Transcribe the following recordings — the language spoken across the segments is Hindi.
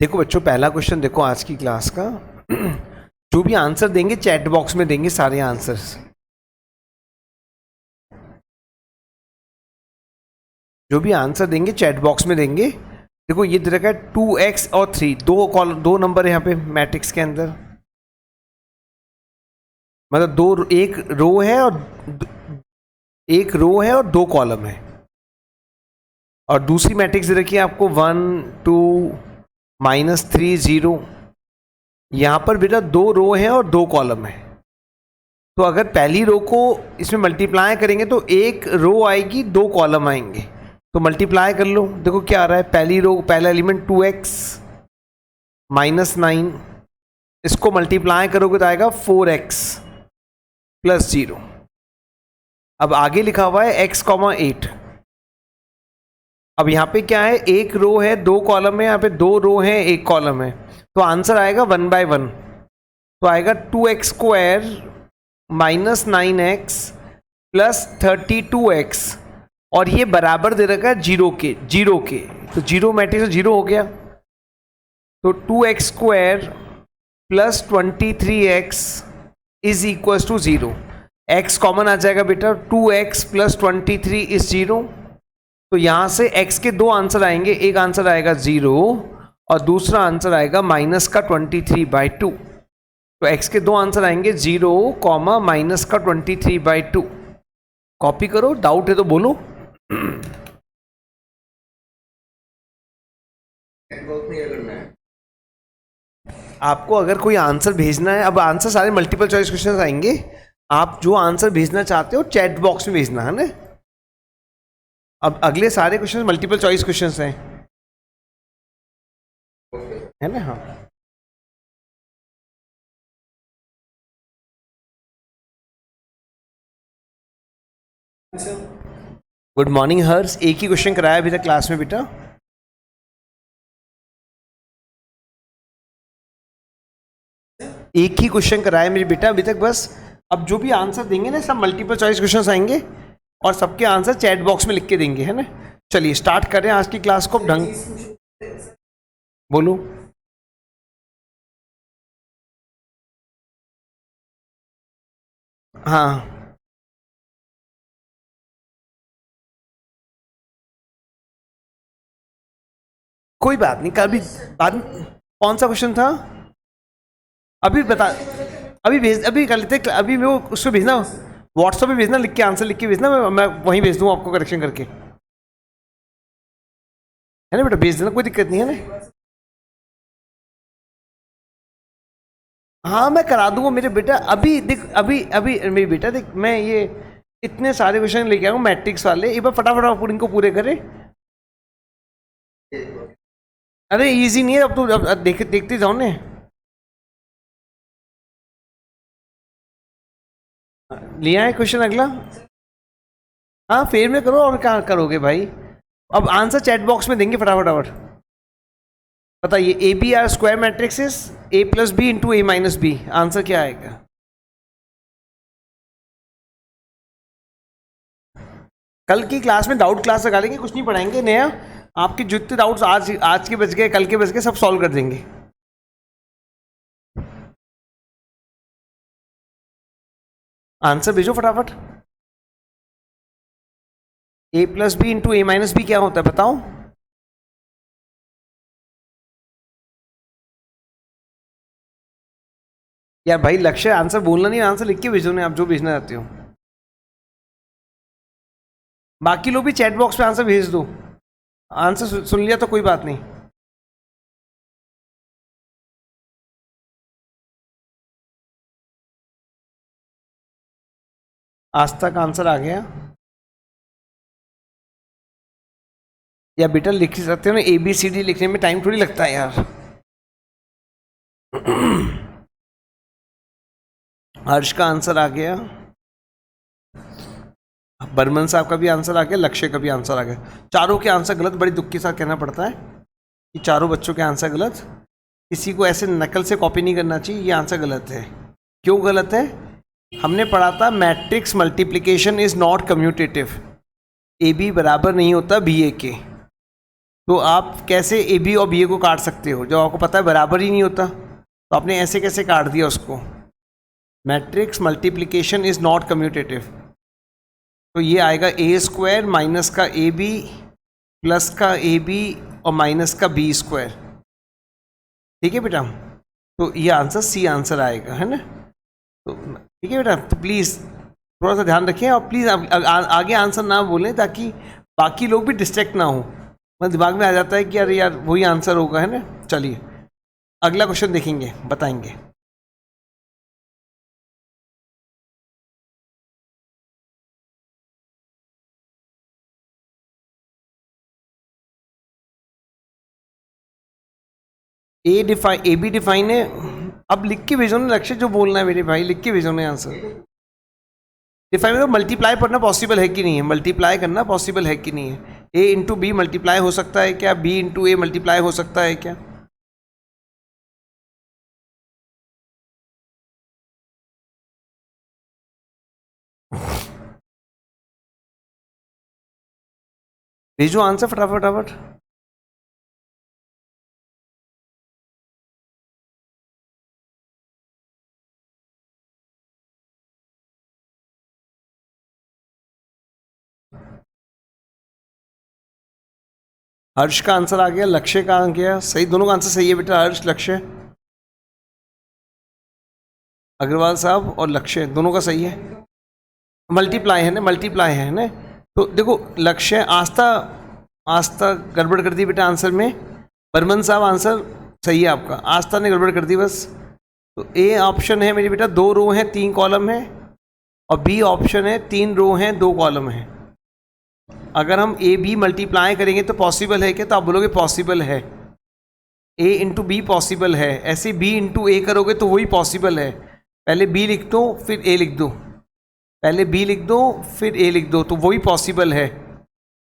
देखो बच्चों, पहला क्वेश्चन देखो आज की क्लास का। जो भी आंसर देंगे चैट बॉक्स में देंगे सारे आंसर्स। जो भी आंसर देंगे चैट बॉक्स में देंगे। देखो ये दे रखा है 2x और 3, दो नंबर है यहाँ पे मैट्रिक्स के अंदर। मतलब एक रो है और दो कॉलम है। और दूसरी मैट्रिक्स दे रखी है आपको 1 2 -3 0। यहाँ पर बेटा दो रो है और दो कॉलम है। तो अगर पहली रो को इसमें मल्टीप्लाई करेंगे तो एक रो आएगी, दो कॉलम आएंगे। तो मल्टीप्लाई कर लो, देखो क्या आ रहा है। पहली रो, पहला एलिमेंट 2x -9, इसको मल्टीप्लाई करोगे तो आएगा 4x + 0। अब आगे लिखा हुआ है x, 8। अब यहाँ पे क्या है, एक रो है दो कॉलम है, यहाँ पे दो रो है एक कॉलम है। तो आंसर आएगा 1/1। तो आएगा 2x² -9x + 32x। और ये बराबर दे रखा है 0 के। तो 0 मैट्रिक्स में 0 हो गया। तो 2x² + 23x = 0। x कॉमन आ जाएगा बेटा, 2x + 23 = 0। तो यहां से x के दो आंसर आएंगे, एक आंसर आएगा 0 और दूसरा आंसर आएगा -23/2। तो x के दो आंसर आएंगे 0, -23/2। कॉपी करो, डाउट है तो बोलो। आपको अगर कोई आंसर भेजना है, अब आंसर सारे मल्टीपल चॉइस क्वेश्चन आएंगे। आप जो आंसर भेजना चाहते हो चैट बॉक्स में भेजना है ना। अब अगले सारे क्वेश्चन मल्टीपल चॉइस क्वेश्चंस हैं, है ना। हाँ, गुड मॉर्निंग हर्ष। एक ही क्वेश्चन कराया अभी तक क्लास में बेटा। एक ही क्वेश्चन कराया मेरे बेटा अभी तक बस। अब जो भी आंसर देंगे ना सब मल्टीपल चॉइस क्वेश्चंस आएंगे और सबके आंसर चैट बॉक्स में लिख के देंगे, है ना। चलिए स्टार्ट करें आज की क्लास को। ढंग बोलो। हाँ कोई बात नहीं, कभी बाद में। कौन सा क्वेश्चन था अभी बता। अभी भेज, अभी कर लेते। अभी वो उसको भेजना, व्हाट्सएप पे भेजना, लिख के आंसर लिख के भेजना। मैं वहीं भेज दूँ आपको करेक्शन करके, है ना बेटा। भेज देना, कोई दिक्कत नहीं है ना। हाँ मैं करा दूंगा मेरे बेटा। अभी देख, अभी मेरे बेटा देख, मैं ये इतने सारे क्वेश्चन लेके आऊँ मैट्रिक्स वाले। एक बार फटाफट इनको पूरे करें। अरे इजी नहीं है, अब तो अब देखते जाओ ने। लिया है क्वेश्चन अगला। हाँ फेर में करो, और क्या करोगे भाई। अब आंसर चैट बॉक्स में देंगे फटाफट। बताइए, A B are square matrixes a + b × a - b। Answer क्या आएगा। कल की क्लास में डाउट क्लास लगा लेंगे, कुछ नहीं पढ़ाएंगे नया। आपके जितने डाउट्स आज के बच गए, कल के बच गए, सब सॉल्व कर देंगे। आंसर भेजो फटाफट। a + b × a - b क्या होता है बताओ। यार भाई लक्ष्य, आंसर बोलना नहीं, आंसर लिख के भेजो ना आप जो भेजना चाहते हो। बाकी लोग भी चैट बॉक्स में आंसर भेज दो। आंसर सुन लिया तो कोई बात नहीं। आज तक आंसर आ गया। या बेटा लिख सकते हो ना, ABCD लिखने में टाइम थोड़ी लगता है यार। हर्ष का आंसर आ गया, बर्मन साहब का भी आंसर आ गया, लक्ष्य का भी आंसर आ गया। चारों के आंसर गलत। बड़ी दुख के साथ कहना पड़ता है कि चारों बच्चों के आंसर गलत। किसी को ऐसे नकल से कॉपी नहीं करना चाहिए। ये आंसर गलत है। क्यों गलत है? हमने पढ़ा था matrix multiplication is not commutative. AB बराबर नहीं होता BA के। तो आप कैसे ए बी और बी ए को काट सकते हो? जब आपको पता है बराबर ही नहीं होता, तो आपने ऐसे कैसे काट दिया उसको? Matrix multiplication is not commutative, तो ये आएगा ए स्क्वायर माइनस का ए बी प्लस का ए बी और माइनस का बी स्क्वायर। ठीक है बेटा, तो ये आंसर सी आंसर आएगा, है ना? तो ठीक है बेटा, तो प्लीज़ थोड़ा सा ध्यान रखें और प्लीज़ आगे आंसर ना बोलें ताकि बाकी लोग भी डिस्ट्रैक्ट ना हो। मतलब दिमाग में आ जाता है कि अरे यार वही आंसर होगा, है ना? चलिए अगला क्वेश्चन देखेंगे, बताएंगे। ए बी डिफाइन है। अब लिख के भेजो ना लक्ष्य, जो बोलना है मेरे भाई, लिख के भेजो ना आंसर। डिफाइन में मल्टीप्लाई करना पॉसिबल है कि नहीं है, मल्टीप्लाई करना पॉसिबल है कि नहीं है? ए इंटू बी मल्टीप्लाई हो सकता है क्या? बी इंटू ए मल्टीप्लाई हो सकता है क्या? भेजो आंसर फटाफट फटाफट। हर्ष का आंसर आ गया, लक्ष्य का आ गया, सही, दोनों का आंसर सही है बेटा। हर्ष, लक्ष्य, अग्रवाल साहब और लक्ष्य दोनों का सही है। मल्टीप्लाई है ना, मल्टीप्लाई है ना? तो देखो लक्ष्य, आस्था गड़बड़ कर दी बेटा आंसर में। बर्मन साहब आंसर सही है आपका, आस्था ने गड़बड़ कर दी बस। तो ए ऑप्शन है मेरी बेटा 2 रो हैं 3 कॉलम है, और बी ऑप्शन है 3 रो हैं 2 कॉलम है। अगर हम ए बी मल्टीप्लाई करेंगे तो पॉसिबल है क्या? तो आप बोलोगे पॉसिबल है, ए इंटू बी पॉसिबल है। ऐसे बी इंटू ए करोगे तो वही पॉसिबल है। पहले बी लिख दो फिर ए लिख दो, पहले बी लिख दो फिर ए लिख दो, तो वही पॉसिबल है।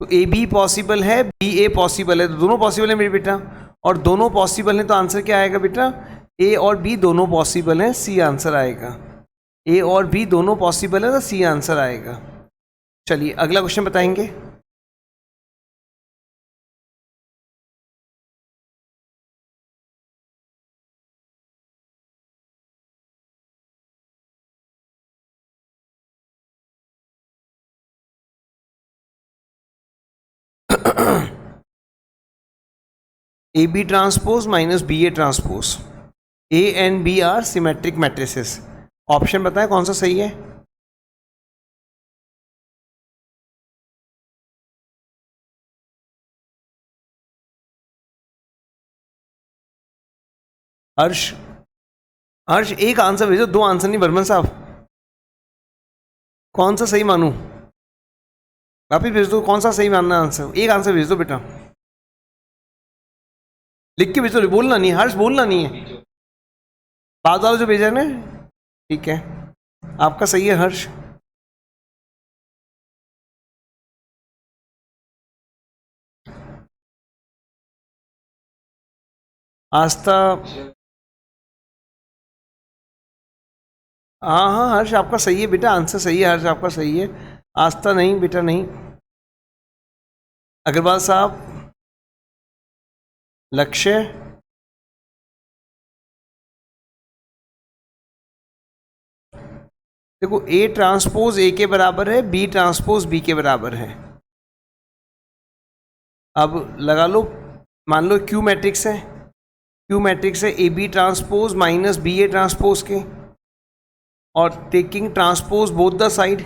तो ए बी पॉसिबल है, बी ए पॉसिबल है, तो दोनों पॉसिबल है मेरे बेटा। और दोनों पॉसिबल हैं तो आंसर क्या आएगा बेटा? ए और बी दोनों पॉसिबल हैं, सी आंसर आएगा। ए और बी दोनों पॉसिबल है तो सी आंसर आएगा। चलिए अगला क्वेश्चन बताएंगे। A B transpose minus B A transpose, A and B are symmetric matrices. Option बताएं कौन सा सही है? हर्ष, हर्ष एक आंसर भेजो, 2 आंसर नहीं। बर्मन साहब कौन सा सही मानूं? वापिस भेज दो, कौन सा सही मानना आंसर? एक आंसर भेज दो बेटा, लिख के भेज दो, बोलना नहीं हर्ष, बोलना नहीं है। बाद वाला जो भेजा है ना, ठीक है आपका सही है हर्ष। आस्था, हाँ हाँ हर्ष आपका सही है बेटा, आंसर सही है हर्ष आपका सही है। आस्था नहीं बेटा, नहीं। अग्रवाल साहब, लक्ष्य, देखो ए ट्रांसपोज ए के बराबर है, बी ट्रांसपोज बी के बराबर है। अब लगा लो, मान लो क्यू मैट्रिक्स है, क्यू मैट्रिक्स है A B transpose minus B A transpose के, और taking transpose both the side,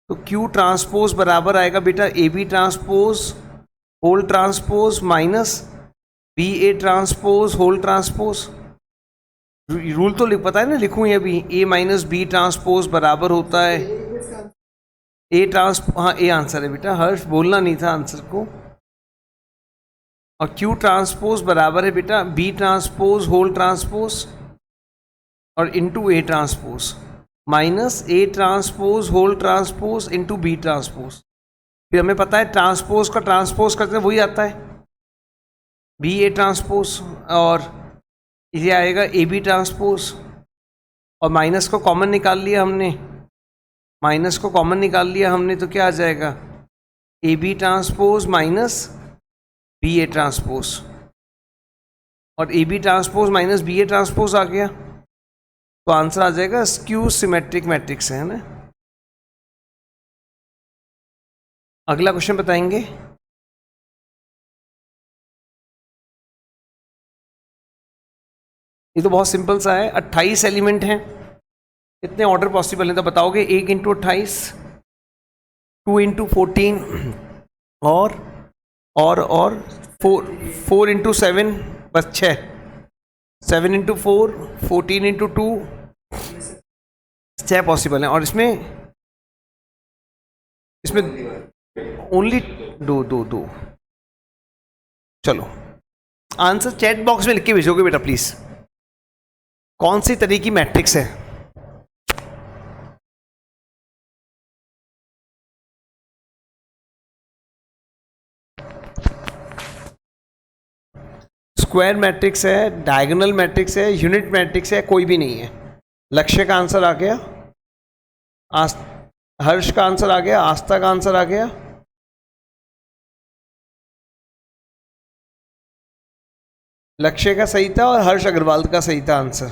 तो क्यू ट्रांसपोज बराबर आएगा बेटा A B transpose whole transpose minus B A transpose whole transpose. Rule तो पता है ना, लिखूं ये भी, ए माइनस बी ट्रांसपोज बराबर होता है ए ट्रांसपोज, हाँ ए आंसर है बेटा, हर्ष बोलना नहीं था आंसर को। और क्यू ट्रांसपोज बराबर है बेटा बी ट्रांसपोज होल ट्रांसपोज और into A transpose minus A transpose whole transpose into B transpose. फिर हमें पता है ट्रांसपोज का ट्रांसपोज करते हैं वही आता है बी ए ट्रांसपोज, और ये आएगा ए बी ट्रांसपोज, और माइनस को कॉमन निकाल लिया हमने, माइनस को कॉमन निकाल लिया हमने, तो क्या आ जाएगा A B transpose minus B A transpose, और A B transpose minus B A transpose आ गया, तो आंसर आ जाएगा स्क्यू सिमेट्रिक मैट्रिक्स है ना। अगला क्वेश्चन बताएंगे। ये तो बहुत सिंपल सा है, 28 एलिमेंट हैं, कितने ऑर्डर पॉसिबल हैं तो बताओगे। 1 इंटू 28, 2 इंटू 14, और 4 इंटू 7, बस 6, 7 इंटू 4, 14 इंटू 2, 6 पॉसिबल हैं। और इसमें ओनली दो। चलो आंसर चैट बॉक्स में लिख के भेजोगे बेटा प्लीज, कौन सी तरह की मैट्रिक्स है। स्क्वायर मैट्रिक्स है, डायगोनल मैट्रिक्स है, यूनिट मैट्रिक्स है, कोई भी नहीं है। लक्ष्य का आंसर आ गया, हर्ष का आंसर आ गया, आस्था का आंसर आ गया। लक्ष्य का सही था और हर्ष अग्रवाल का सही था आंसर।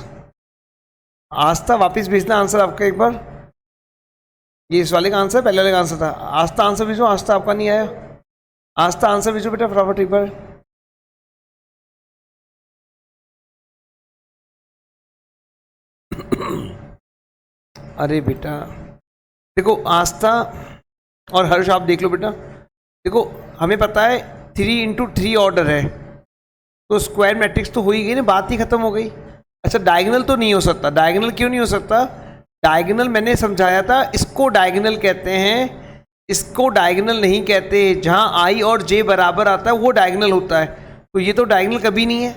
आस्था वापस भेजना आंसर आपका एक बार, ये इस वाले का आंसर पहले वाले का आंसर था। आस्था आंसर भेजो, आस्था आपका नहीं आया। आस्था आंसर भेजो बेटा फटाफट एक बार। अरे बेटा देखो, आस्था और हर्ष आप देख लो बेटा, देखो हमें पता है 3 इंटू 3 ऑर्डर है, तो स्क्वायर मैट्रिक्स तो हो ही गई ना, बात ही खत्म हो गई। अच्छा डायगोनल तो नहीं हो सकता, डायगोनल क्यों नहीं हो सकता? डायगोनल मैंने समझाया था, इसको डायगोनल कहते हैं, इसको डायगोनल नहीं कहते। जहां आई और जे बराबर आता है वो डायगोनल होता है, तो ये तो डायगोनल कभी नहीं है।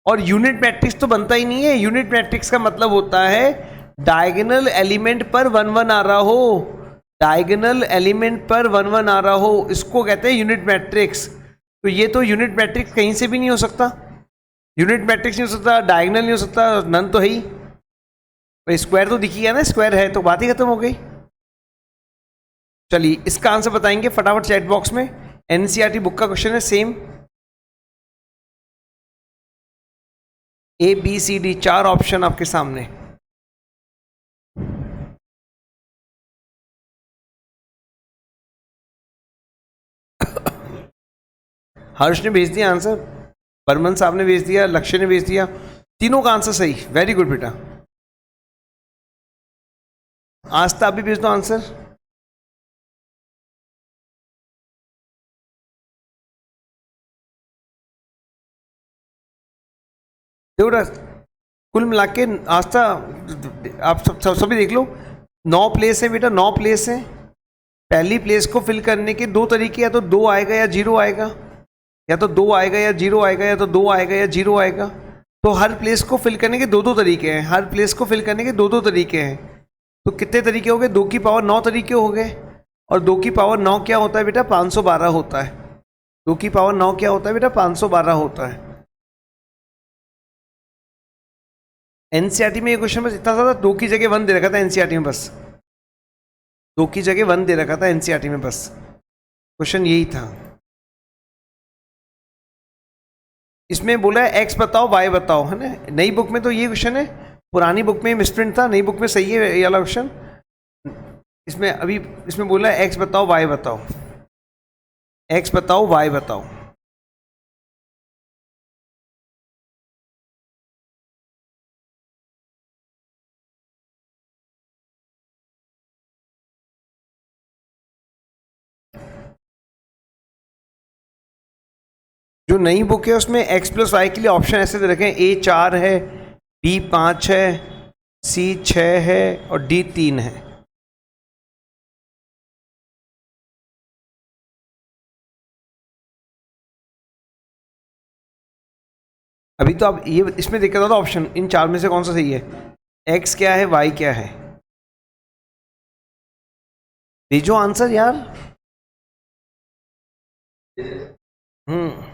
और यूनिट मैट्रिक्स तो बनता ही नहीं है। यूनिट मैट्रिक्स का मतलब होता है डायगोनल एलिमेंट पर 1 1 आ रहा हो, डायगोनल एलिमेंट पर 1 1 आ रहा हो, इसको कहते हैं यूनिट मैट्रिक्स। तो ये तो यूनिट मैट्रिक्स कहीं से भी नहीं हो सकता, यूनिट मैट्रिक्स नहीं हो सकता, डायगोनल नहीं हो सकता, नन तो है ही। भाई स्क्वायर तो दिखी है ना, स्क्वायर है तो बात ही खत्म हो गई। चलिए इसका आंसर बताएंगे फटाफट चैट बॉक्स में। एनसीईआरटी बुक का क्वेश्चन है सेम, ABCD 4 ऑप्शन आपके सामने। हर्ष ने भेज दिया आंसर, बर्मन साहब ने भेज दिया, लक्ष्य ने भेज दिया, तीनों का आंसर सही। वेरी गुड बेटा। आस्था भी भेज दो आंसर। देखो कुल मिला के आस्था, आप सभी देख लो, 9 प्लेस है बेटा, 9 प्लेस है। पहली प्लेस को फिल करने के 2 तरीके, या तो 2 आएगा या 0 आएगा, या तो 2 आएगा या 0 आएगा, या तो 2 आएगा या 0 आएगा। तो हर प्लेस को फिल करने के 2 तरीके हैं, हर प्लेस को फिल करने के 2 तरीके हैं। तो कितने तरीके हो गए? 2 की पावर 9 तरीके हो गए। और 2 की पावर 9 क्या होता है बेटा? 512 होता है। 2 की पावर 9 क्या होता है बेटा? 512 होता है। एनसीईआरटी में ये क्वेश्चन बस इतना सा था, 2 की जगह 1 दे रखा था एनसीईआरटी में, बस 2 की जगह 1 दे रखा था एनसीईआरटी में, बस क्वेश्चन यही था। इसमें बोला है एक्स बताओ वाई बताओ, है ना। नई बुक में तो ये क्वेश्चन है, पुरानी बुक में मिसप्रिंट था, नई बुक में सही है ये वाला क्वेश्चन। इसमें अभी इसमें बोला है एक्स बताओ वाई बताओ, एक्स बताओ वाई बताओ। जो नई बुक है उसमें एक्स प्लस वाई के लिए ऑप्शन ऐसे दे रखे हैं, ए 4 है, बी 5 है, सी 6 है और डी 3 है। अभी तो आप ये इसमें दिक्कत होता ऑप्शन, इन 4 में से कौन सा सही है, एक्स क्या है वाई क्या है। भेजो आंसर यार। हम्म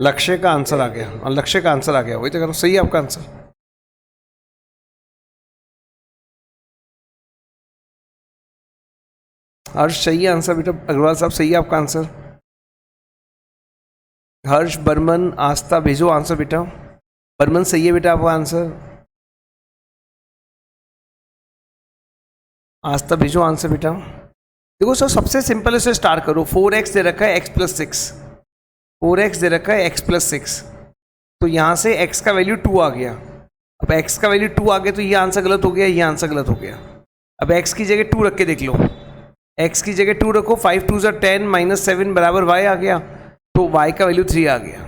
लक्ष्य का आंसर आ गया, और लक्ष्य का आंसर आ गया, वही तो कह रहा हूँ, सही है आपका आंसर। हर्ष सही है आंसर बेटा, अग्रवाल साहब सही है आपका आंसर। हर्ष, बर्मन, आस्था भेजो आंसर बेटा। बर्मन सही है बेटा आपका आंसर। आस्था भेजो आंसर बेटा। देखो सर, सबसे सिंपल से स्टार्ट करो। 4x दे रखा है, x प्लस 6, 4x दे रखा है, x प्लस 6, तो यहाँ से x का वैल्यू 2 आ गया। अब x का वैल्यू 2 आ गया तो ये आंसर गलत हो गया, ये आंसर गलत हो गया। अब x की जगह 2 रख के देख लो, x की जगह 2 रखो, 5 2 10 माइनस 7 बराबर y आ गया, तो y का वैल्यू 3 आ गया,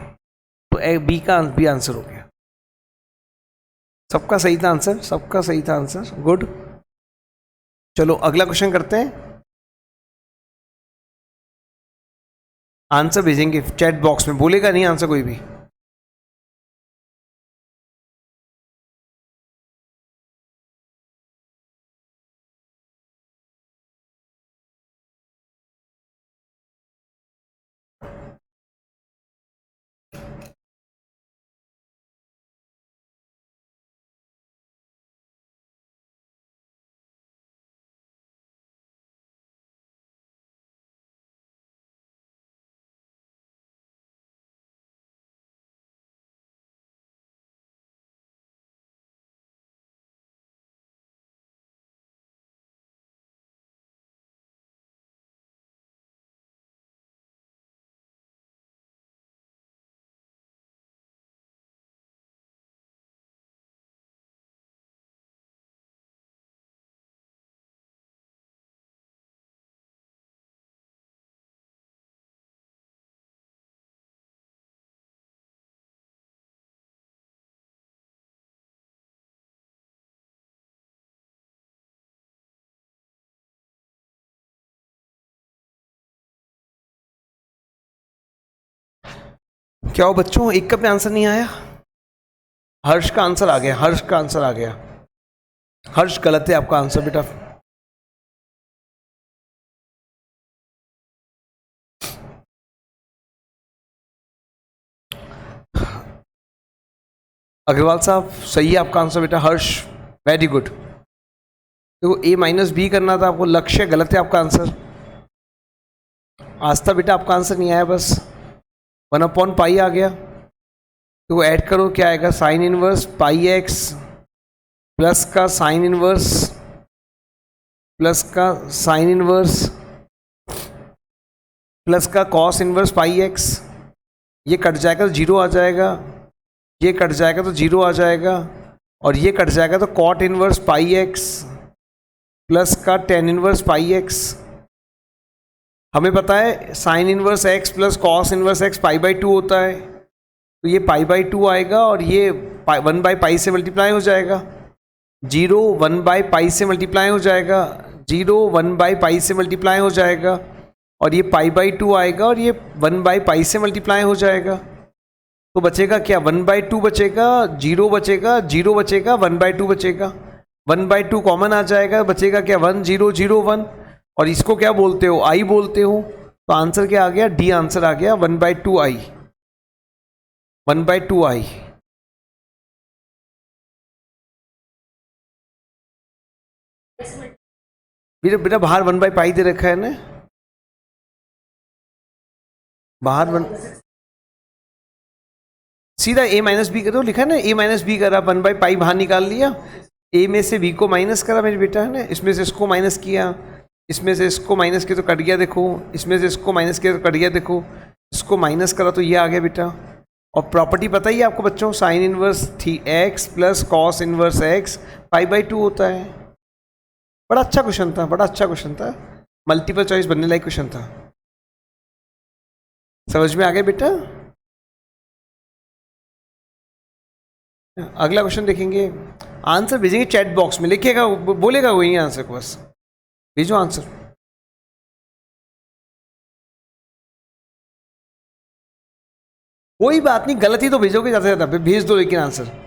तो बी का बी आंसर हो गया। सबका सही था आंसर, सबका सही था आंसर, गुड। चलो अगला क्वेश्चन करते हैं। आंसर भेजेंगे चैट बॉक्स में, बोलेगा नहीं आंसर कोई भी। क्या हो बच्चों, एक का भी आंसर नहीं आया? हर्ष का आंसर आ गया, हर्ष का आंसर आ गया। हर्ष गलत है आपका आंसर बेटा। अग्रवाल साहब सही है आपका आंसर बेटा, हर्ष वेरी गुड। देखो a माइनस बी करना था आपको, लक्ष्य गलत है आपका आंसर। आस्था बेटा आपका आंसर नहीं आया, बस 1/पाई आ गया। तो ऐड करो, क्या आएगा, sine inverse pi x plus का साइन इनवर्स प्लस का साइन इनवर्स प्लस का कॉस इनवर्स पाई एक्स। ये कट जाएगा तो जीरो आ जाएगा, ये कट जाएगा तो जीरो आ जाएगा, और ये कट जाएगा तो cot inverse pi x plus का टेन इनवर्स पाई एक्स। हमें पता है sine inverse x plus cos inverse x pi by 2 होता है, तो ये पाई बाई 2 आएगा, और ये 1/पाई से मल्टीप्लाई हो जाएगा। 0 1/पाई से मल्टीप्लाई हो जाएगा, 0 1/पाई से मल्टीप्लाई हो जाएगा, और ये पाई बाई 2 आएगा, और ये 1/पाई से मल्टीप्लाई हो जाएगा। तो बचेगा क्या, 1/2 बचेगा, 0 बचेगा, 0 बचेगा, 1/2 बचेगा, 1/2 कॉमन आ जाएगा, बचेगा क्या, 1 0 0 1, और इसको क्या बोलते हो, आई बोलते हो। तो आंसर क्या आ गया, डी आंसर आ गया, 1/2 आई, 1/2 आई। बेटा बेटा बाहर 1/पाई दे रखा है ना, बाहर सीधा a माइनस बी करो, लिखा है ना a माइनस बी करा, 1/पाई बाहर निकाल लिया, a में से b को माइनस करा मेरे बेटा, है ना, इसमें से इसको माइनस किया, इसमें से इसको माइनस किया तो कट गया, देखो इसमें से इसको माइनस किया तो कट गया, देखो इसको माइनस करा तो ये आ गया बेटा। और प्रॉपर्टी पता ही है आपको बच्चों, साइन इनवर्स थी x plus cos inverse x पाई/2 होता है। बड़ा अच्छा क्वेश्चन था, बड़ा अच्छा क्वेश्चन था, मल्टीपल चॉइस बनने लायक क्वेश्चन था। समझ में आ गया बेटा? अगला क्वेश्चन देखेंगे, आंसर भेजेंगे चैट बॉक्स में, लिखिएगा, बोलेगा वही आंसर को, बस भेजो आंसर। कोई बात नहीं, गलती तो भेजोगे ज़्यादा से ज़्यादा, भेज दो लेकिन आंसर।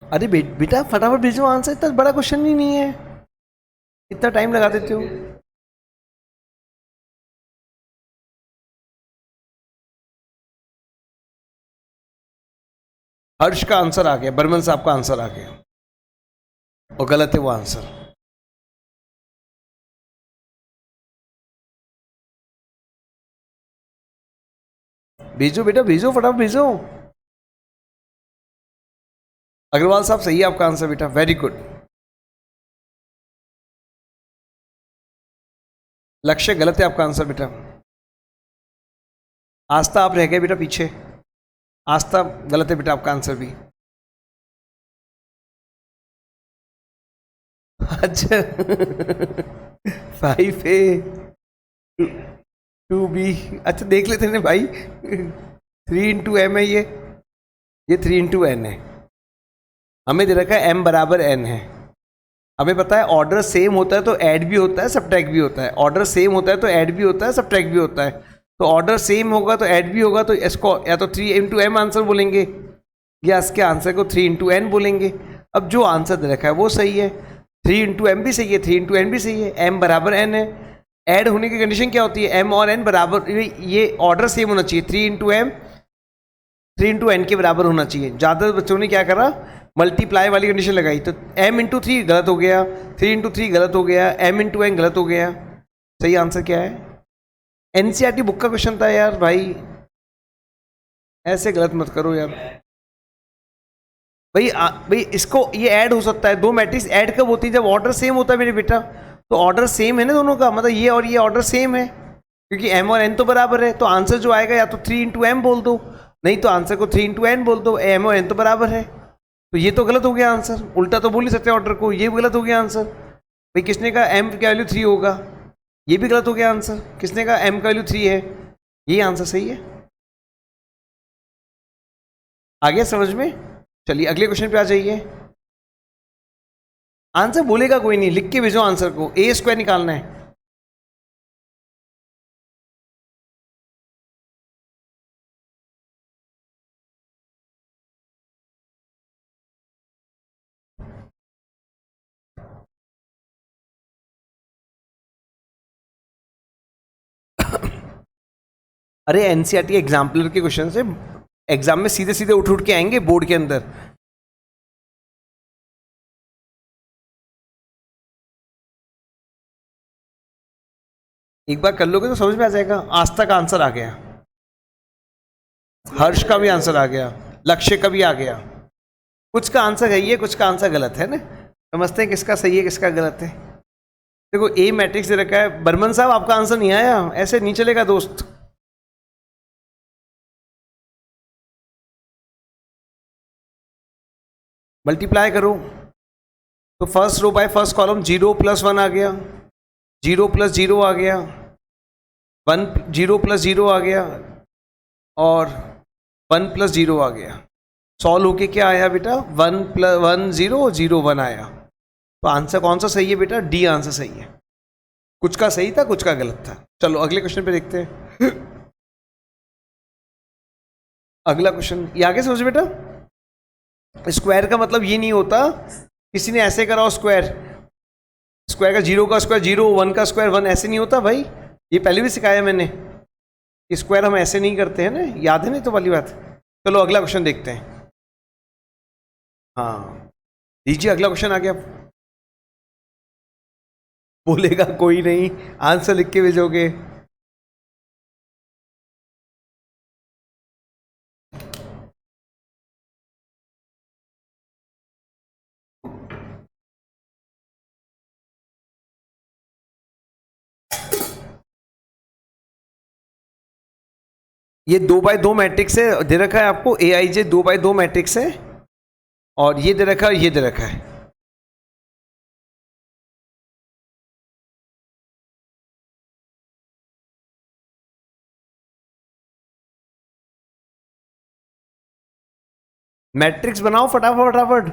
अरे बेटा फटाफट भेजो आंसर, इतना बड़ा क्वेश्चन ही नहीं है, इतना टाइम लगा देते हो। हर्ष का आंसर आ गया, बर्मन साहब का आंसर आ गया, और गलत है वो आंसर। भेजो बेटा भेजो, फटाफट भेजो। अग्रवाल साहब सही है आपका आंसर बेटा, वेरी गुड। लक्ष्य गलत है आपका आंसर बेटा। आस्था आप रह गए बेटा पीछे, आस्था गलत है बेटा आपका आंसर भी। अच्छा 5A 2B, अच्छा देख लेते हैं भाई 3 × M है ये 3 × N है। हमें दे रखा है M बराबर N है। हमें पता है ऑर्डर सेम होता है तो ऐड भी होता है सब्ट्रैक्ट भी होता है, ऑर्डर सेम होता है तो ऐड भी होता है सब्ट्रैक्ट भी होता है। तो ऑर्डर सेम होगा तो ऐड भी होगा, तो इसको या तो 3 × M आंसर बोलेंगे या इसके आंसर को 3 × N बोलेंगे। अब जो आंसर दे रखा है वो सही है, 3 × M भी सही है, 3 × N भी सही है, M बराबर N है। ऐड होने की कंडीशन क्या होती है, M और N बराबर, ये ऑर्डर सेम होना चाहिए, 3 × M 3 × N के बराबर होना चाहिए। ज़्यादा बच्चों ने क्या करा, मल्टीप्लाई वाली कंडीशन लगाई, तो M × 3 गलत हो गया, 3 × 3 गलत हो गया, M × N गलत हो गया। सही आंसर क्या है, NCERT बुक का क्वेश्चन था यार भाई, ऐसे गलत मत करो यार भाई। भाई इसको ये ऐड हो सकता है, दो मैट्रिक्स ऐड कब होती है, जब ऑर्डर सेम होता है मेरे बेटा। तो ऑर्डर सेम है ना दोनों का, मतलब ये और ये ऑर्डर सेम है, क्योंकि M और N तो बराबर है। तो आंसर जो आएगा या तो 3 × M बोल दो, नहीं तो आंसर को 3 × N बोल दो, M और N तो बराबर है। तो ये तो गलत हो गया आंसर, उल्टा तो बोल नहीं सकते ऑर्डर को, ये भी गलत हो गया आंसर। भाई किसने कहा M की वैल्यू 3 होगा, ये भी गलत हो गया आंसर। किसने कहा M का वैल्यू 3 है, ये आंसर सही है। आ गया समझ में। चलिए अगले क्वेश्चन पे आ जाइए। आंसर बोलेगा कोई नहीं, लिख के भेजो आंसर को, A² निकालना है। अरे NCERT एग्जाम्पलर के क्वेश्चन से एग्जाम में सीधे सीधे उठ उठ के आएंगे बोर्ड के अंदर। एक बार कर लोगे तो समझ में आ जाएगा। आस्था का आंसर आ गया, हर्ष का भी आंसर आ गया, लक्ष्य का भी आ गया। कुछ का आंसर सही है, कुछ का आंसर गलत है ना, समझते हैं किसका सही है किसका गलत है। देखो A मैट्रिक्स दे रखा है, बर्मन साहब आपका आंसर नहीं आया, ऐसे नहीं चलेगा दोस्त। मल्टीप्लाई करो तो first row by first column 0 + 1 आ गया, 0 + 0 आ गया, 1 0 + 0 आ गया, और 1 + 0 आ गया। सॉल्व होके क्या आया बेटा, 1 + 1 0 0 1 आया। तो आंसर कौन सा सही है बेटा, डी आंसर सही है। कुछ का सही था कुछ का गलत था। चलो अगले क्वेश्चन पे देखते हैं। अगला क्वेश्चन ये आगे समझ बेटा, स्क्वायर का मतलब ये नहीं होता किसी ने ऐसे कराओ स्क्वायर, स्क्वायर का 0 का स्क्वायर 0, 1 का स्क्वायर 1, ऐसे नहीं होता भाई। ये पहले भी सिखाया मैंने, स्क्वायर हम ऐसे नहीं करते हैं ना, याद है नहीं तो वाली बात। चलो अगला क्वेश्चन देखते हैं। हाँ दीजिए अगला क्वेश्चन आ गया। बोलेगा कोई नहीं, आंसर लिख के भेजोगे। ये 2x2 मैट्रिक्स है, दे रखा है आपको AIJ 2x2 मैट्रिक्स है, और ये दे रखा है, ये दे रखा है। मैट्रिक्स बनाओ फटाफट फटाफट,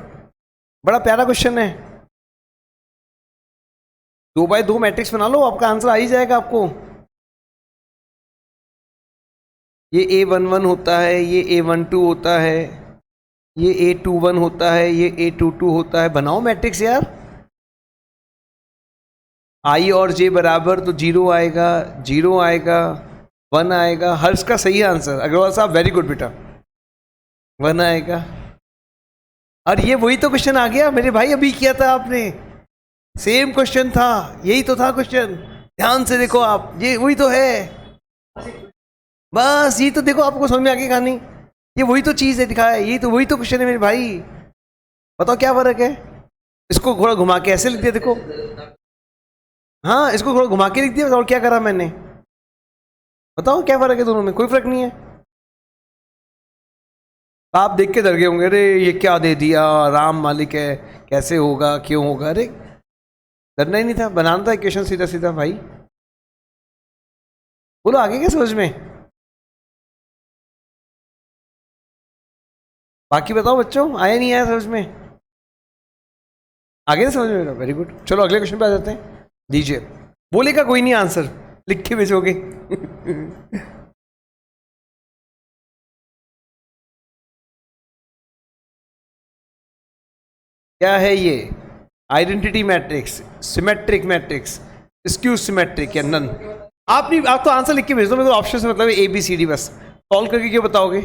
बड़ा प्यारा क्वेश्चन है। 2x2 मैट्रिक्स बना लो, आपका आंसर आ ही जाएगा आपको। ये A11 होता है, ये A12 होता है, ये A21 होता है, ये A22 होता है। बनाओ मैट्रिक्स यार। आई और जे बराबर तो 0 आएगा, 0 आएगा, 1 आएगा। हर्ष का सही आंसर। अग्रवाल साहब वेरी गुड बेटा। 1 आएगा। और ये वही तो क्वेश्चन आ गया मेरे भाई, अभी किया था आपने। सेम क्वेश्चन था, यही तो था क्वेश्चन। ध्यान से देखो आप, ये वही तो है। बस ये तो देखो, आपको समझ में आ गई कहानी। ये वही तो चीज़ है, दिखाया। यही तो वही तो क्वेश्चन है मेरे भाई। बताओ क्या फर्क है। इसको थोड़ा घुमा के ऐसे लिख दिया, देखो। हाँ, इसको थोड़ा घुमा के लिख दिया और क्या करा मैंने। बताओ क्या फर्क है दोनों में। कोई फर्क नहीं है। आप देख के डर गए होंगे, अरे ये क्या दे दिया, राम मालिक है, कैसे होगा, क्यों होगा। अरे डरना ही नहीं था, बनाना था इक्वेशन सीधा सीधा भाई। बोलो आगे क्या समझ में। बाकी बताओ बच्चों, आया नहीं आया समझ में। आगे ना समझ में। Very good. चलो अगले क्वेश्चन पे आ जाते हैं। दीजिए। बोलेगा कोई नहीं आंसर, लिख के भेजोगे। क्या है ये। Identity matrix, symmetric matrix, skew symmetric या नन। आप नहीं, आप तो आंसर लिख के भेज दो। मेरे को ऑप्शन से मतलब ए बी सी डी, बस सॉल्व करके क्यों बताओगे।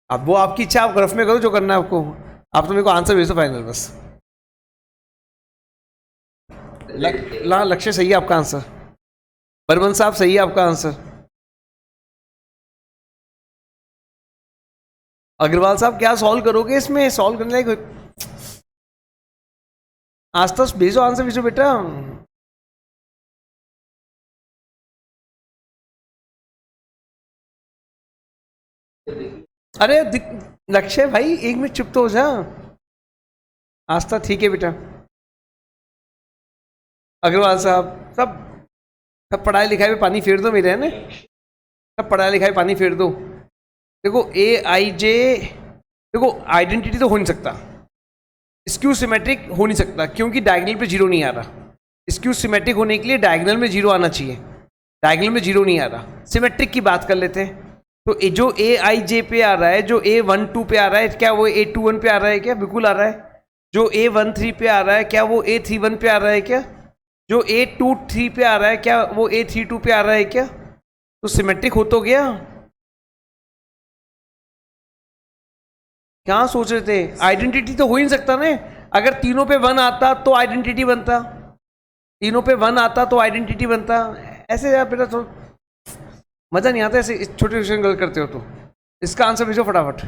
अब वो आपकी इच्छा, आप रफ में करो जो करना है आपको। आप तो मेरे को आंसर भेज दो फाइनल बस। लक्ष्य सही है आपका आंसर। बर्मन साहब सही है आपका आंसर। अग्रवाल साहब क्या सॉल्व करोगे इसमें, सॉल्व करने लायक। आज तो भेजो आंसर, भेजो बेटा। अरे लक्ष्य भाई, एक मिनट चुप तो हो जा। आस्था ठीक है बेटा। अग्रवाल साहब, सब सब पढ़ाई लिखाई में पानी फेर दो मेरे, है ना। सब पढ़ाई लिखाई पानी फेर दो। देखो ए आई जे, देखो आइडेंटिटी तो हो नहीं सकता, स्क्यू सिमेट्रिक हो नहीं सकता, क्योंकि डायगोनल पे जीरो नहीं आ रहा। स्क्यू सिमेट्रिक होने के लिए डायगोनल में जीरो आना चाहिए। डायगोनल में जीरो नहीं आ रहा। सिमेट्रिक की बात कर लेते हैं। तो जो ए आई जे पे आ रहा है, जो A12 पे आ रहा है, क्या वो A21 पे आ रहा है क्या। बिल्कुल आ रहा है। जो A13 पे आ रहा है, क्या वो A31 पे आ रहा है क्या। जो A23 पे आ रहा है, क्या वो A32 पे आ रहा है क्या। तो सिमेट्रिक हो तो गया। क्या सोच रहे थे। आइडेंटिटी तो हो ही नहीं सकता ना। अगर तीनों पे 1 आता तो आइडेंटिटी बनता। तीनों पे 1 आता तो आइडेंटिटी बनता। ऐसे यार बेटा, थोड़ा मजा नहीं आता ऐसे छोटे क्वेश्चन गलत करते हो तो। इसका आंसर भेजो फटाफट।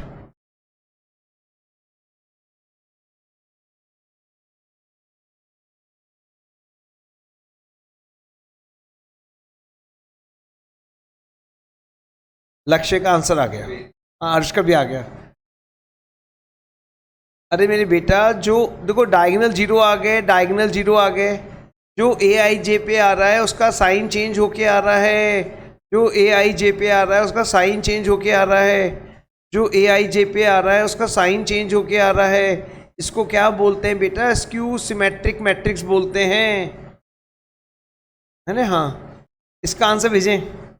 लक्ष्य का आंसर आ गया। हाँ, अर्श का भी आ गया। अरे मेरे बेटा, जो देखो डायगोनल जीरो आ गए, डायगोनल जीरो आ गए। जो ए आई जे पे आ रहा है उसका साइन चेंज होके आ रहा है। जो ए आई जे पे आ रहा है उसका साइन चेंज होके आ रहा है। जो ए आई जे पे आ रहा है उसका साइन चेंज होके आ रहा है। इसको क्या बोलते हैं बेटा, स्क्यू सिमेट्रिक मैट्रिक्स बोलते हैं, है ना। हाँ, इसका आंसर भेजें।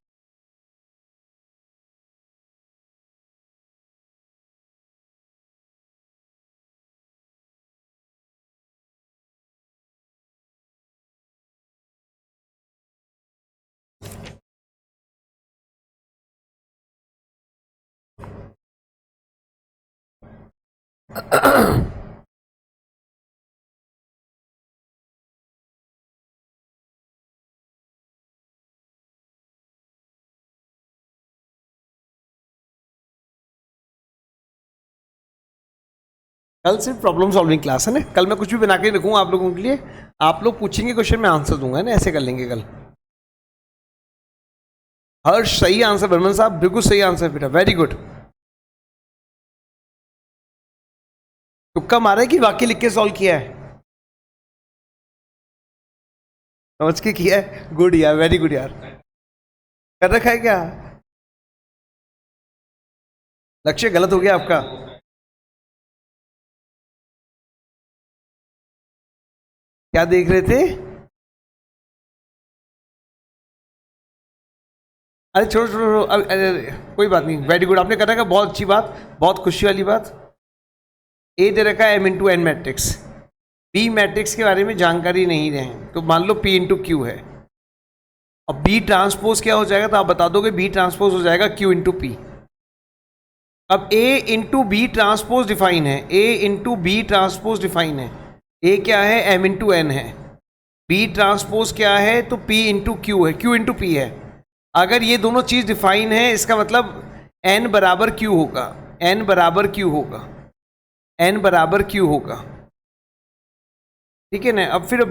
कल सिर्फ प्रॉब्लम सॉल्विंग क्लास है ना। कल मैं कुछ भी बना के रखूँगा आप लोगों के लिए। आप लोग पूछेंगे क्वेश्चन, मैं आंसर दूंगा ना। ऐसे कर लेंगे कल। हर्ष सही आंसर। बर्मन साहब बिल्कुल सही आंसर बेटा, वेरी गुड। तुक्का मारा है कि वाकई लिख के सॉल्व किया है। समझ के किया है। गुड यार, वेरी गुड यार। कर रखा है क्या। लक्ष्य गलत हो गया आपका। क्या देख रहे थे। अरे छोड़ो छोड़ो छोड़ो, अरे कोई बात नहीं, वेरी गुड, आपने करा, बहुत अच्छी बात, बहुत खुशी वाली बात। ए दे रखा है M into N matrix, B matrix के बारे में जानकारी नहीं है, तो मान लो पी इंटू क्यू है। अब बी ट्रांसपोज क्या हो जाएगा, तो आप बता दोगे बी ट्रांसपोज हो जाएगा क्यू इंटू पी। अब ए इंटू बी ट्रांसपोज डिफाइन है, ए इंटू बी ट्रांसपोज डिफाइन है, ए क्या है, एम इंटू एन है, बी ट्रांसपोज क्या है, तो पी इंटू क्यू है, क्यू इंटू पी है। अगर ये दोनों चीज डिफाइन है, इसका मतलब एन बराबर क्यू होगा, एन बराबर क्यू होगा, एन बराबर क्यू होगा, ठीक है ना। अब फिर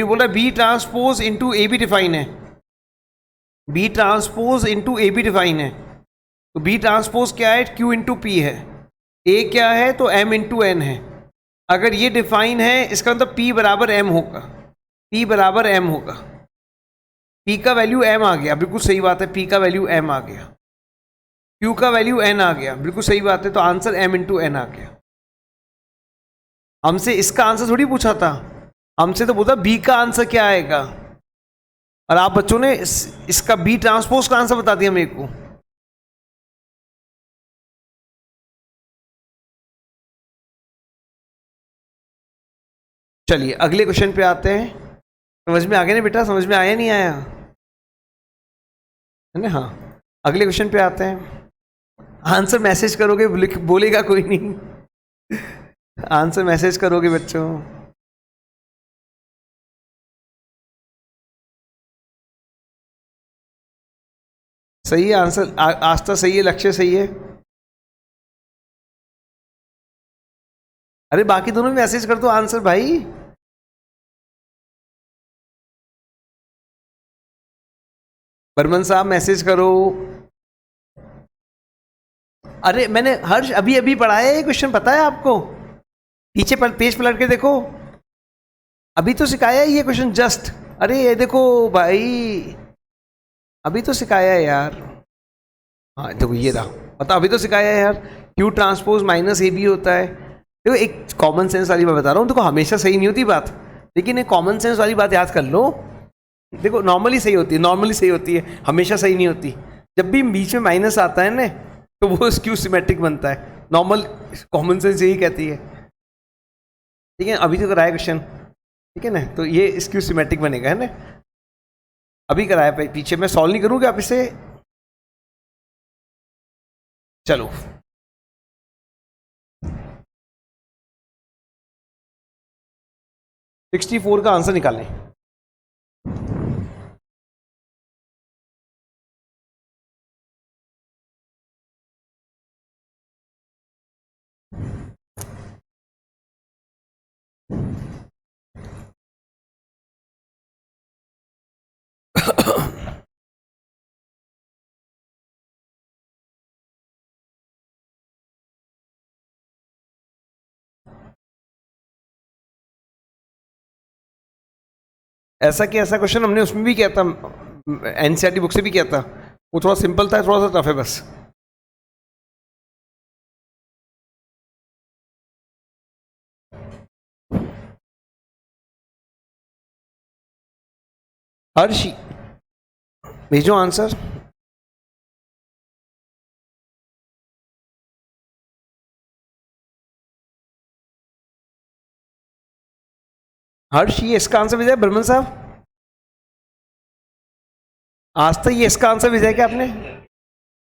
बोला बी ट्रांसपोज इंटू ए भी डिफाइन है, बी ट्रांसपोज इंटू ए भी डिफाइन है, तो बी ट्रांसपोज क्या है, क्यू इंटू पी है, ए क्या है, तो एम इंटू एन है। अगर ये डिफाइन है, इसका मतलब पी बराबर एम होगा, पी बराबर एम होगा, पी का वैल्यू एम आ गया, बिल्कुल सही बात है, पी का वैल्यू एम आ गया, क्यू का वैल्यू एन आ गया, बिल्कुल सही बात है, तो आंसर एम इंटू एन आ गया। हमसे इसका आंसर थोड़ी पूछा था, हमसे तो बोला बी का आंसर क्या आएगा, और आप बच्चों ने इसका बी ट्रांसपोज का आंसर बता दिया मेरे को। चलिए अगले क्वेश्चन पे आते हैं। समझ में आ गया ना बेटा, समझ में आया नहीं आया, है ना। हाँ, अगले क्वेश्चन पे आते हैं। आंसर मैसेज करोगे, बोलेगा कोई नहीं, आंसर मैसेज करोगे बच्चों। सही है आंसर, आस्था सही है, लक्ष्य सही है। अरे बाकी दोनों भी मैसेज कर दो आंसर भाई। बर्मन साहब मैसेज करो। अरे मैंने हर्ष अभी अभी पढ़ाया है ये क्वेश्चन, पता है आपको, पीछे पर पेज पलट के देखो, अभी तो सिखाया है ये क्वेश्चन जस्ट। अरे ये देखो भाई, अभी तो सिखाया है यार। हाँ देखो ये रहा, पता, अभी तो सिखाया है यार, Q transpose minus A B होता है। देखो एक कॉमन सेंस वाली बात बता रहा हूँ, देखो हमेशा सही नहीं होती बात, लेकिन एक कॉमन सेंस वाली बात याद कर लो। देखो नॉर्मली सही होती है, नॉर्मली सही होती है, हमेशा सही नहीं होती। जब भी बीच में माइनस आता है ना, तो वो स्क्यू सिमेट्रिक बनता है, नॉर्मल कॉमन सेंस यही कहती है। ठीक है, अभी तो कराया क्वेश्चन, ठीक है ना, तो ये स्क्यू सिमेट्रिक बनेगा, है ना। अभी कराया, पीछे मैं सॉल्व नहीं करूँगा आप इसे। चलो 64 का आंसर निकालें। ऐसा कि ऐसा क्वेश्चन हमने उसमें भी किया था, एनसीईआरटी बुक से भी किया था, वो थोड़ा सिंपल था, थोड़ा सा टफ है बस। हर्ष भेजो आंसर। हर्ष ये इसका आंसर भेजा है बर्मन साहब, आज तक ये इसका आंसर भेजा है क्या आपने?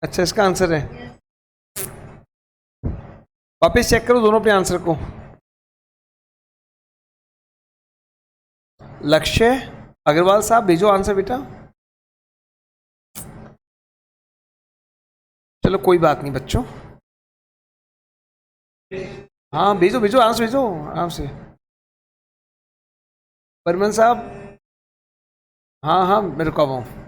अच्छा इसका आंसर है, वापस चेक करो दोनों अपने आंसर को। लक्ष्य अग्रवाल साहब भेजो आंसर बेटा। चलो कोई बात नहीं बच्चों, हाँ भेजो भेजो आंसर भेजो आराम से। बर्मन साहब, हाँ हाँ मेरे को अब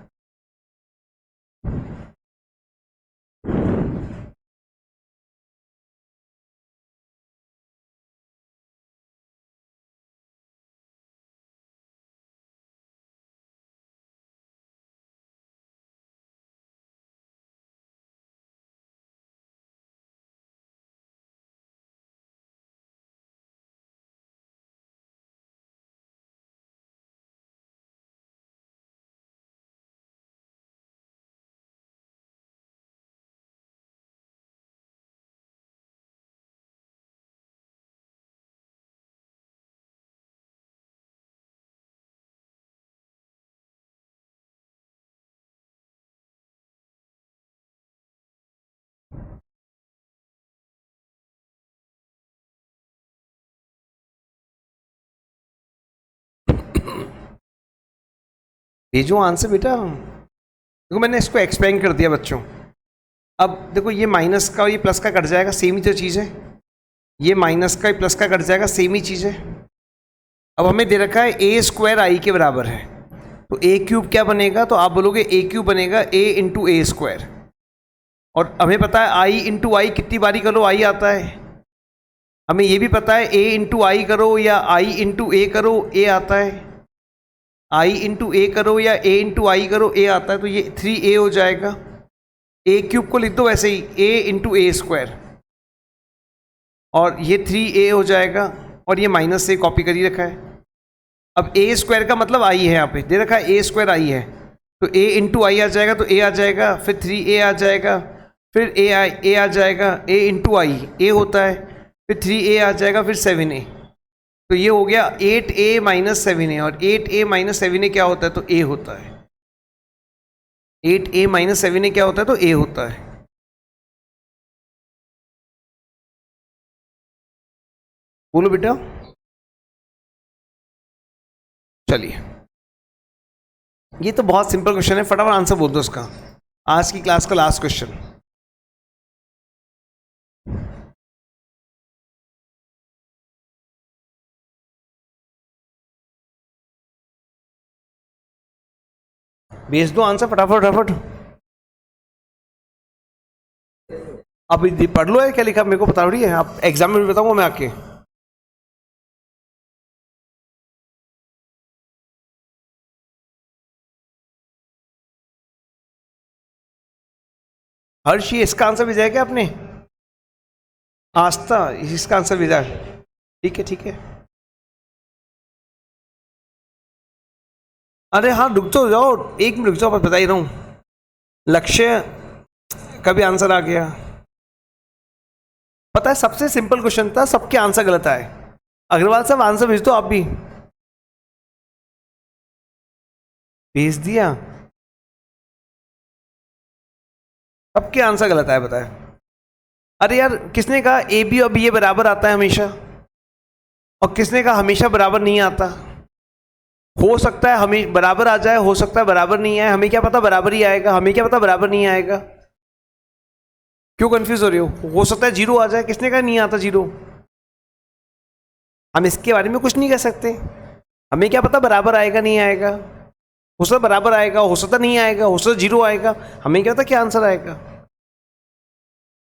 भेजो आंसर बेटा। देखो मैंने इसको एक्सपेंड कर दिया बच्चों। अब देखो ये माइनस का और ये प्लस का कट जाएगा, सेम ही तो चीज़ है। ये माइनस का प्लस का कट जाएगा, सेम ही चीज़ है। अब हमें दे रखा है ए स्क्वायर आई के बराबर है, तो ए क्यूब क्या बनेगा, तो आप बोलोगे ए क्यूब बनेगा ए इंटू ए स्क्वायर। और हमें पता है आई इंटू आई कितनी बारी करो आई आता है। हमें ये भी पता है ए इंटू आई करो या आई इंटू ए करो ए आता है। आई इंटू ए करो या ए इंटू आई करो ए आता है। तो ये 3a हो जाएगा। ए क्यूब को लिख दो वैसे ही, ए इंटू ए स्क्वायर, और ये 3a हो जाएगा। और ये माइनस से कॉपी कर ही रखा है। अब ए स्क्वायर का मतलब आई है, यहाँ पे दे रखा है ए स्क्वायर आई है, तो ए इंटू आई आ जाएगा, तो ए आ जाएगा, फिर 3a आ जाएगा, फिर ए आ जाएगा, ए इंटू आई ए होता है, फिर 3a आ जाएगा, फिर 7a। तो ये हो गया 8a माइनस 7a, और 8a माइनस 7a क्या होता है, तो a होता है। 8a माइनस 7a क्या होता है, तो a होता है। बोलो बेटा। चलिए, ये तो बहुत सिंपल क्वेश्चन है, फटाफट आंसर बोल दो उसका। आज की क्लास का लास्ट क्वेश्चन। भेज दो आंसर फटाफट फटाफट। अब पढ़ लो है क्या लिखा, मेरे को बता रही है, आप एग्जाम में भी बताऊंगा मैं आके। हर्ष, ये इसका आंसर भेजा है क्या आपने? आस्था, इसका आंसर भेजा है। ठीक है ठीक है। अरे हाँ, रुक तो जाओ, 1 मिनट रुक जाओ, मैं बता ही रहा हूँ। लक्ष्य का भी आंसर आ गया। पता है सबसे सिंपल क्वेश्चन था, सबके आंसर गलत आए। अग्रवाल साहब आंसर भेज दो, आप भी भेज दिया। सबके आंसर गलत आए, बताए। अरे यार, किसने कहा ए बी और बी ए बराबर आता है हमेशा, और किसने कहा हमेशा बराबर नहीं आता? हो सकता है हमें बराबर आ जाए, हो सकता है बराबर नहीं आए, हमें क्या पता बराबर ही आएगा, हमें क्या पता बराबर नहीं आएगा। क्यों कंफ्यूज हो रही हो सकता है जीरो आ जाए, किसने कहा नहीं आता जीरो? हम इसके बारे में कुछ नहीं कह सकते, हमें क्या पता बराबर आएगा नहीं आएगा। हो सकता बराबर आएगा, हो सकता नहीं आएगा, हो सकता जीरो आएगा, हमें क्या पता क्या आंसर आएगा।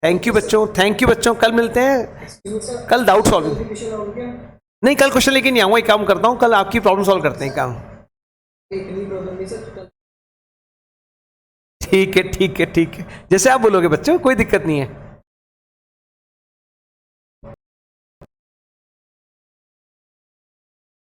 थैंक यू बच्चों, थैंक यू बच्चों, कल मिलते हैं। कल डाउट सॉल्व नहीं, कल क्वेश्चन लेके नहीं आऊंगा, एक काम करता हूँ, कल आपकी प्रॉब्लम सॉल्व करते हैं काम। ठीक है ठीक है ठीक है, जैसे आप बोलोगे बच्चों, कोई दिक्कत नहीं है।